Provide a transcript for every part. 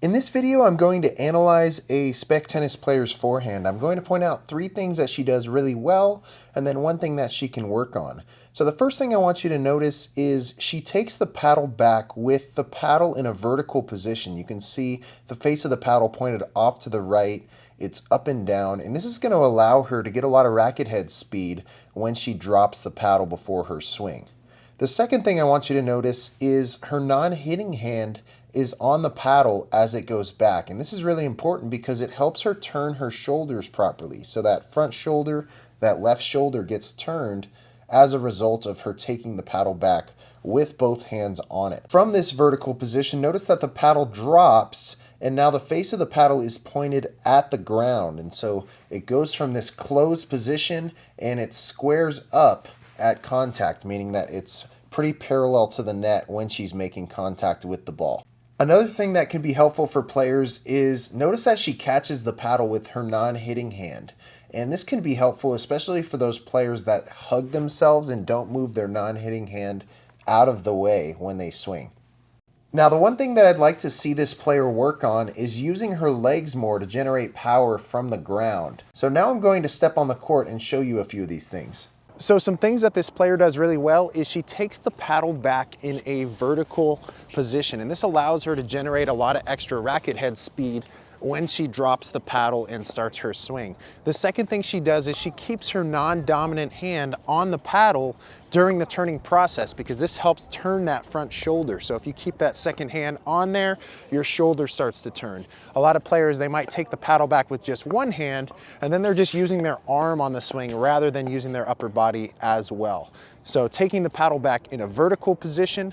In this video, I'm going to analyze a SpecTennis player's forehand. I'm going to point out 3 things that she does really well, and then 1 thing that she can work on. So the first thing I want you to notice is she takes the paddle back with the paddle in a vertical position. You can see the face of the paddle pointed off to the right. It's up and down, and this is going to allow her to get a lot of racket head speed when she drops the paddle before her swing. The second thing I want you to notice is her non-hitting hand is on the paddle as it goes back. And this is really important because it helps her turn her shoulders properly. So that front shoulder, that left shoulder gets turned as a result of her taking the paddle back with both hands on it. From this vertical position, notice that the paddle drops and now the face of the paddle is pointed at the ground. And so it goes from this closed position and it squares up at contact, meaning that it's pretty parallel to the net when she's making contact with the ball. Another thing that can be helpful for players is notice that she catches the paddle with her non-hitting hand. And this can be helpful especially for those players that hug themselves and don't move their non-hitting hand out of the way when they swing. Now, the one thing that I'd like to see this player work on is using her legs more to generate power from the ground. So now I'm going to step on the court and show you a few of these things. So some things that this player does really well is she takes the paddle back in a vertical position, and this allows her to generate a lot of extra racket head speed when she drops the paddle and starts her swing. The second thing she does is she keeps her non-dominant hand on the paddle during the turning process because this helps turn that front shoulder. So if you keep that second hand on there, your shoulder starts to turn. A lot of players, they might take the paddle back with just one hand and then they're just using their arm on the swing rather than using their upper body as well. So taking the paddle back in a vertical position,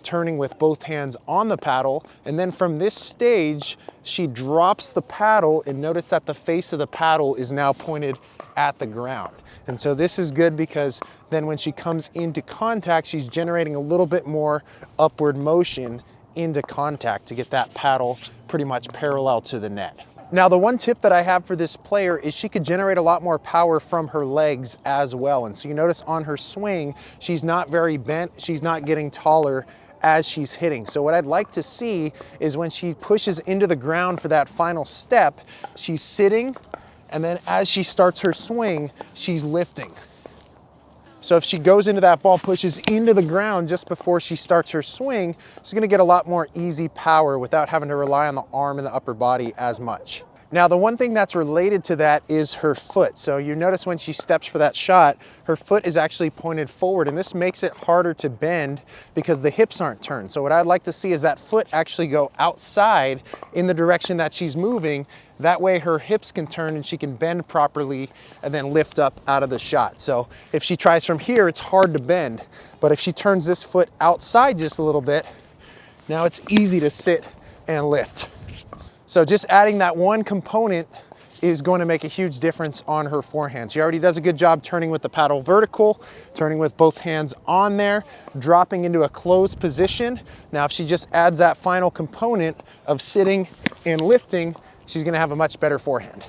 turning with both hands on the paddle, and then from this stage she drops the paddle and notice that the face of the paddle is now pointed at the ground. And so this is good because then when she comes into contact, she's generating a little bit more upward motion into contact to get that paddle pretty much parallel to the net. Now, the one tip that I have for this player is she could generate a lot more power from her legs as well. And so you notice on her swing, she's not very bent, she's not getting taller as she's hitting. So what I'd like to see is when she pushes into the ground for that final step, she's sitting, and then as she starts her swing, she's lifting. So if she goes into that ball, pushes into the ground just before she starts her swing, she's gonna get a lot more easy power without having to rely on the arm and the upper body as much. Now, the one thing that's related to that is her foot. So you notice when she steps for that shot, her foot is actually pointed forward, and this makes it harder to bend because the hips aren't turned. So what I'd like to see is that foot actually go outside in the direction that she's moving. That way her hips can turn and she can bend properly and then lift up out of the shot. So if she tries from here, it's hard to bend. But if she turns this foot outside just a little bit, now it's easy to sit and lift. So just adding that one component is going to make a huge difference on her forehand. She already does a good job turning with the paddle vertical, turning with both hands on there, dropping into a closed position. Now, if she just adds that final component of sitting and lifting, she's going to have a much better forehand.